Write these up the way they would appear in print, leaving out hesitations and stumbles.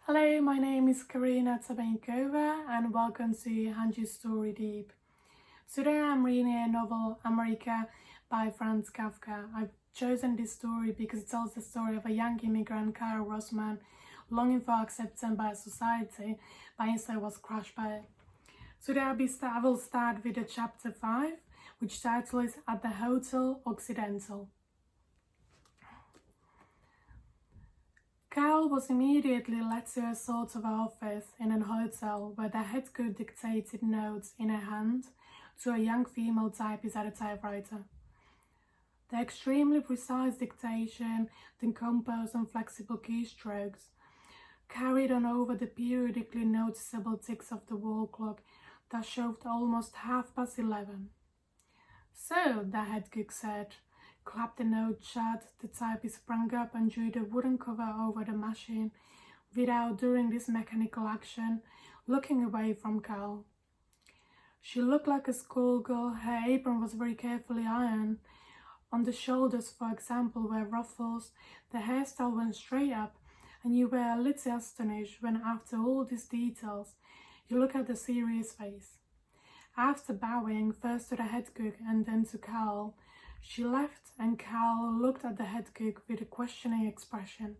Hello, my name is Karina Cabanikova and welcome to Hanji Story Deep. Today I'm reading a novel, Amerika, by Franz Kafka. I've chosen this story because it tells the story of a young immigrant, Karl Rossmann, longing for acceptance by society, but instead was crushed by it. Today I will start with the chapter 5, which title is At the Hotel Occidental. Karl was immediately led to a sort of office in an hotel where the head cook dictated notes in a hand to a young female typist at a typewriter. The extremely precise dictation, the composed and flexible keystrokes, carried on over the periodically noticeable ticks of the wall clock that showed almost 11:30. "So," the head cook said, clapped the note shut. The typist sprang up and drew the wooden cover over the machine without, during this mechanical action, looking away from Karl. She looked like a schoolgirl. Her apron was very carefully ironed. On the shoulders, for example, were ruffles. The hairstyle went straight up, and you were a little astonished when, after all these details, you look at the serious face. After bowing first to the head cook and then to Karl, she left, and Karl looked at the head cook with a questioning expression.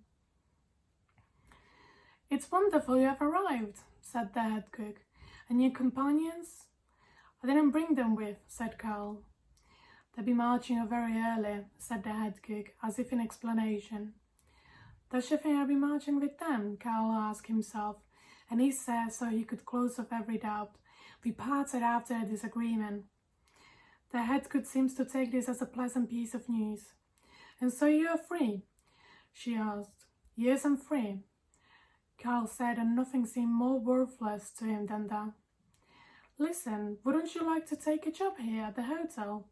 "It's wonderful you have arrived," said the head cook. "And your companions?" "I didn't bring them with," said Karl. "They'll be marching up very early," said the head cook, as if in explanation. "Does she think I'll be marching with them?" Karl asked himself, and he said, so he could close off every doubt, "We parted after a disagreement." The head cook seems to take this as a pleasant piece of news. "And so you are free?" she asked. "Yes, I'm free," Karl said, and nothing seemed more worthless to him than that. "Listen, wouldn't you like to take a job here at the hotel?"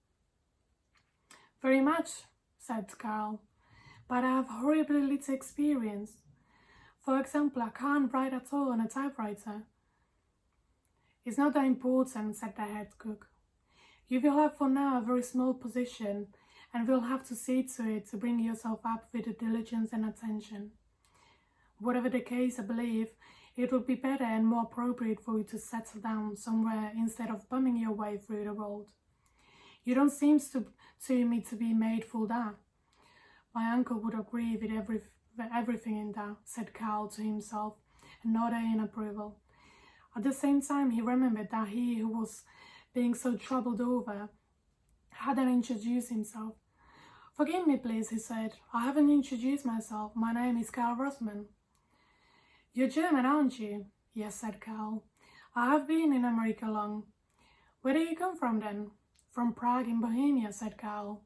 "Very much," said Karl, "but I have horribly little experience. For example, I can't write at all on a typewriter." "It's not that important," said the head cook. "You will have for now a very small position, and will have to see to it to bring yourself up with the diligence and attention. Whatever the case, I believe it would be better and more appropriate for you to settle down somewhere instead of bumming your way through the world. You don't seem to me to be made for that." "My uncle would agree with everything in that," said Karl to himself, and nodded in approval. At the same time, he remembered that he who was being so troubled over hadn't introduced himself. "Forgive me, please," he said. "I haven't introduced myself. My name is Karl Rossmann." "You're German, aren't you?" "Yes," said Karl. "I have been in America long." "Where do you come from, then?" "From Prague in Bohemia," said Karl.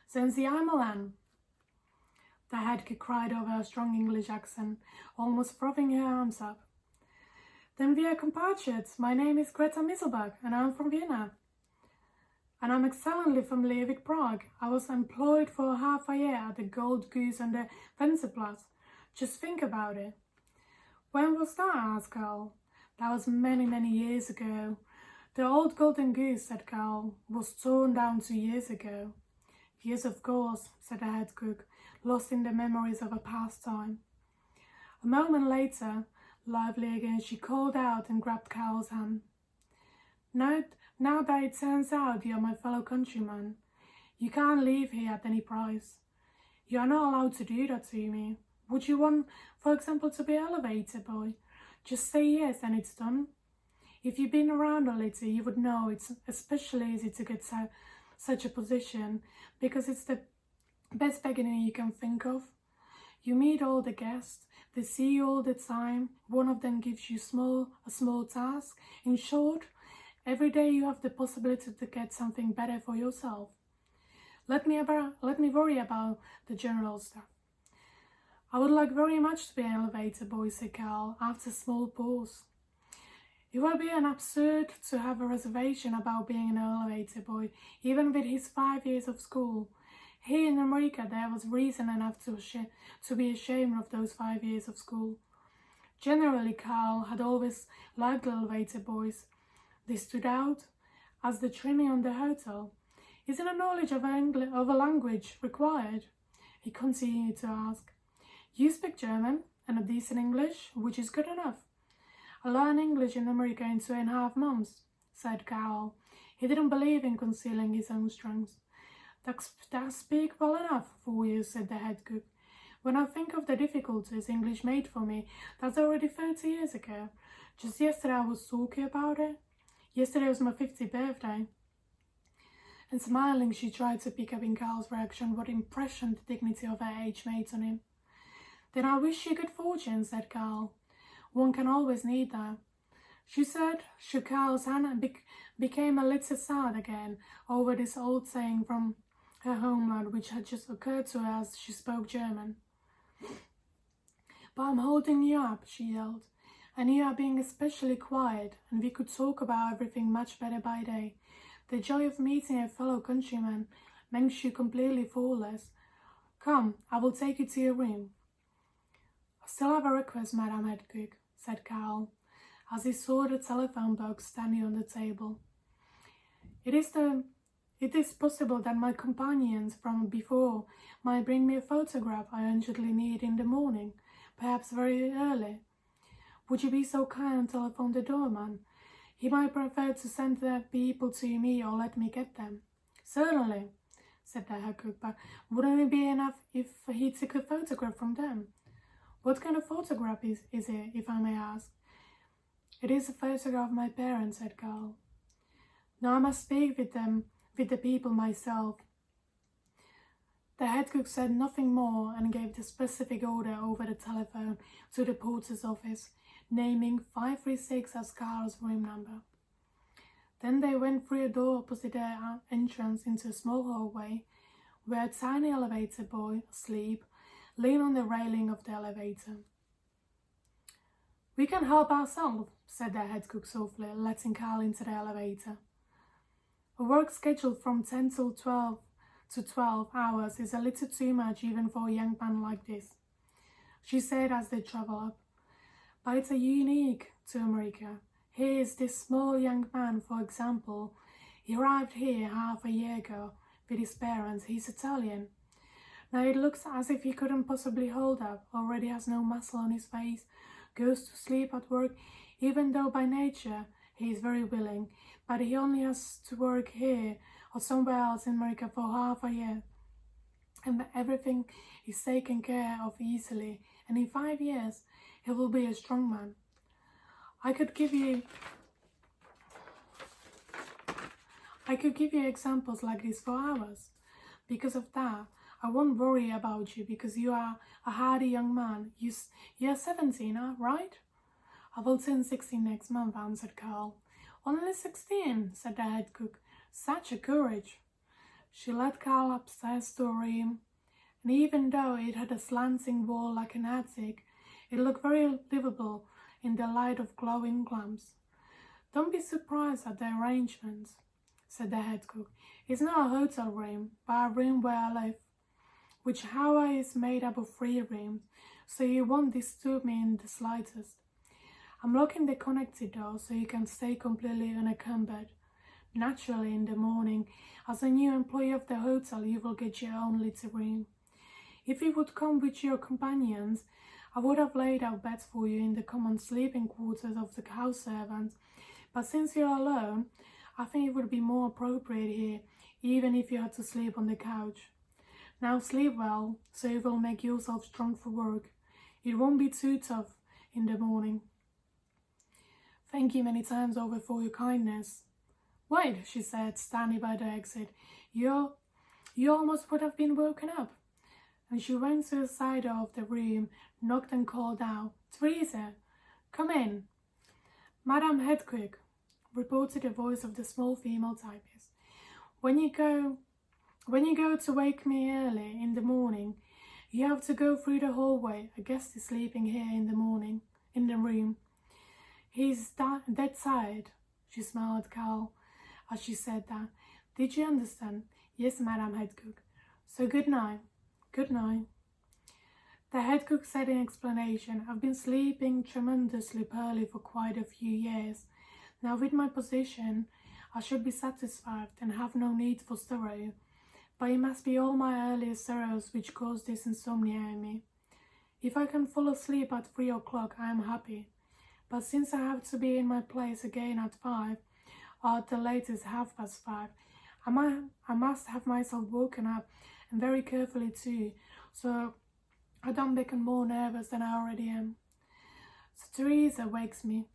"Since the Immigrant?" The head cook cried over her strong English accent, almost throwing her arms up. "Then we are compatriots. My name is Greta Misselbach, and I'm from Vienna." "And I'm excellently familiar with Prague. I was employed for half a year at the Gold Goose on the Wenceslas. Just think about it." "When was that?" asked Karl. "That was many, many years ago." "The old Golden Goose," said Karl, "was torn down 2 years ago." "Yes, of course," said the head cook, lost in the memories of a past time. A moment later, lively again, she called out and grabbed Karl's hand. Now that it turns out you're my fellow countryman, you can't leave here at any price. You are not allowed to do that to me. Would you want, for example, to be elevator boy? Just say yes and it's done. If you've been around a little, you would know it's especially easy to get such a position, because it's the best beginning you can think of. You meet all the guests, they see you all the time, one of them gives you a small task. In short, every day you have the possibility to get something better for yourself. Let me worry about the general stuff." "I would like very much to be an elevator boy," said Karl, after a small pause. "It would be an absurd to have a reservation about being an elevator boy, even with his 5 years of school. Here in America there was reason enough to be ashamed of those 5 years of school." Generally, Karl had always liked elevator boys. They stood out as the trimming on the hotel. "Isn't a knowledge of a language required?" he continued to ask. "You speak German?" and a decent English, which is good enough. I learned English in Amerika in 2.5 months, said Karl. He didn't believe in concealing his own strengths. That speak well enough for you, said the head cook. When I think of the difficulties English made for me, that's already 30 years ago. Just yesterday I was talking about it. Yesterday was my 50th birthday. And smiling, she tried to pick up in Karl's reaction what impression the dignity of her age made on him. Then I wish you good fortune, said Karl. One can always need that. She said, shook Karl's hand and became a little sad again over this old saying from her homeland which had just occurred to her as she spoke German. But I'm holding you up, she yelled, and you are being especially quiet, and we could talk about everything much better by day. The joy of meeting a fellow countryman makes you completely thoughtless. Come, I will take you to your room. I still have a request, Madame Head Cook, said Karl, as he saw the telephone box standing on the table. It is possible that my companions from before might bring me a photograph I urgently need in the morning, perhaps very early. Would you be so kind and telephone the doorman? He might prefer to send the people to me or let me get them. Certainly, said the head cook, but wouldn't it be enough if he took a photograph from them? What kind of photograph is it, if I may ask? It is a photograph of my parents, said Karl. Now I must speak with the people myself. The head cook said nothing more and gave the specific order over the telephone to the porter's office, naming 536 as Karl's room number. Then they went through a door opposite their entrance into a small hallway, where a tiny elevator boy, asleep, leaned on the railing of the elevator. We can help ourselves, said the head cook softly, letting Karl into the elevator. A work schedule from 10 till 12 to 12 hours is a little too much even for a young man like this, she said as they traveled up. But it's unique to Amerika. Here is this small young man, for example. He arrived here half a year ago with his parents. He's Italian. Now it looks as if he couldn't possibly hold up, already has no muscle on his face, goes to sleep at work, even though by nature he is very willing, but he only has to work here or somewhere else in Amerika for half a year. And everything is taken care of easily, and in 5 years he will be a strong man. I could give you examples like this for hours. Because of that, I won't worry about you because you are a hardy young man. You're 17, right? I will turn 16 next month, answered Karl. Only 16, said the head cook. Such a courage. She led Karl upstairs to a room, and even though it had a slanting wall like an attic, it looked very livable in the light of glowing lamps. Don't be surprised at the arrangements, said the head cook. It's not a hotel room, but a room where I live, which however is made up of 3 rooms, so you won't disturb me in the slightest. I'm locking the connected door so you can stay completely unencumbered. Naturally, in the morning, as a new employee of the hotel, you will get your own little room. If you would come with your companions, I would have laid out beds for you in the common sleeping quarters of the house servants, but since you're alone, I think it would be more appropriate here, even if you had to sleep on the couch. Now sleep well, so you will make yourself strong for work. It won't be too tough in the morning. Thank you many times over for your kindness. Wait, she said, standing by the exit. You almost would have been woken up. And she went to the side door of the room, knocked and called out, Teresa, come in. Madame Head Cook, reported the voice of the small female typist. When you go to wake me early in the morning, you have to go through the hallway. A guest is sleeping here in the room. He's dead tired. She smiled at Karl as she said that. Did you understand? Yes, Madame Head Cook. So good night. Good night. The head cook said in explanation, I've been sleeping tremendously poorly for quite a few years. Now with my position, I should be satisfied and have no need for sorrow. But it must be all my earlier sorrows which caused this insomnia in me. If I can fall asleep at 3 o'clock, I am happy. But since I have to be in my place again at 5, or at the latest 5:30, I must have myself woken up, and very carefully too, so I don't become more nervous than I already am. So Teresa wakes me,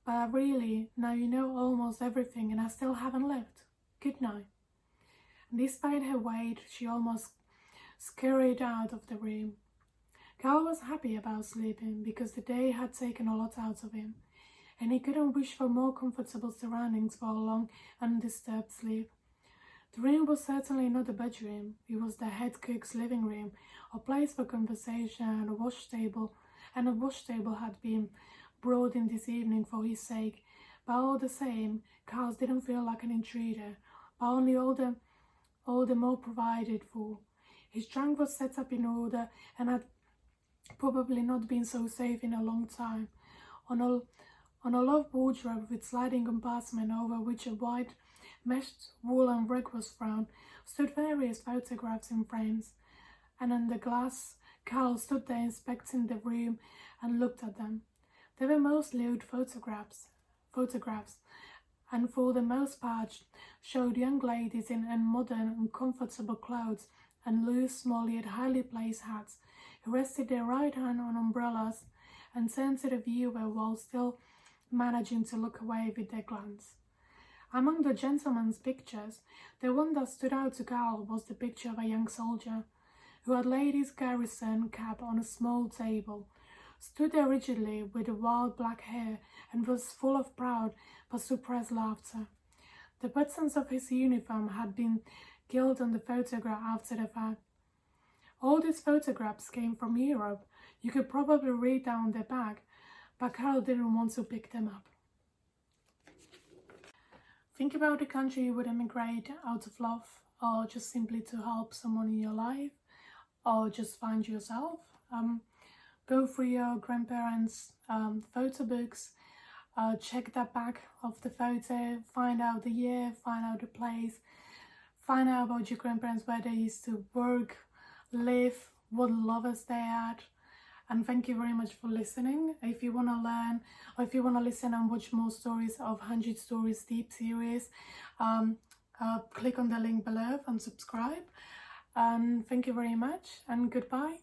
but really, now you know almost everything and I still haven't lived. Good night. And despite her weight, she almost scurried out of the room. Karl was happy about sleeping because the day had taken a lot out of him, and he couldn't wish for more comfortable surroundings for a long, undisturbed sleep. The room was certainly not a bedroom. It was the head cook's living room, a place for conversation, and a wash table had been brought in this evening for his sake. But all the same, Karl didn't feel like an intruder, but only all the more provided for. His trunk was set up in order and had probably not been so safe in a long time. On a low wardrobe with sliding compartment over which a white meshed woolen rug was thrown, stood various photographs in frames, and on the glass, Karl stood there inspecting the room and looked at them. They were mostly old photographs, and for the most part showed young ladies in modern and comfortable clothes and loose, small yet highly placed hats, who rested their right hand on umbrellas and turned to the viewer while still managing to look away with their glance. Among the gentlemen's pictures, the one that stood out to Karl was the picture of a young soldier, who had laid his garrison cap on a small table, stood there rigidly with wild black hair, and was full of proud but suppressed laughter. The buttons of his uniform had been gilt on the photograph after the fact. All these photographs came from Europe. You could probably read down their back, but Karl didn't want to pick them up. Think about the country you would emigrate out of love, or just simply to help someone in your life, or just find yourself. Go through your grandparents' photo books, check the back of the photo, find out the year, find out the place, find out about your grandparents, where they used to work, live, what lovers they had. And thank you very much for listening. If you want to learn, or if you want to listen and watch more stories of 100 Stories Deep series, click on the link below and subscribe. Thank you very much, and goodbye.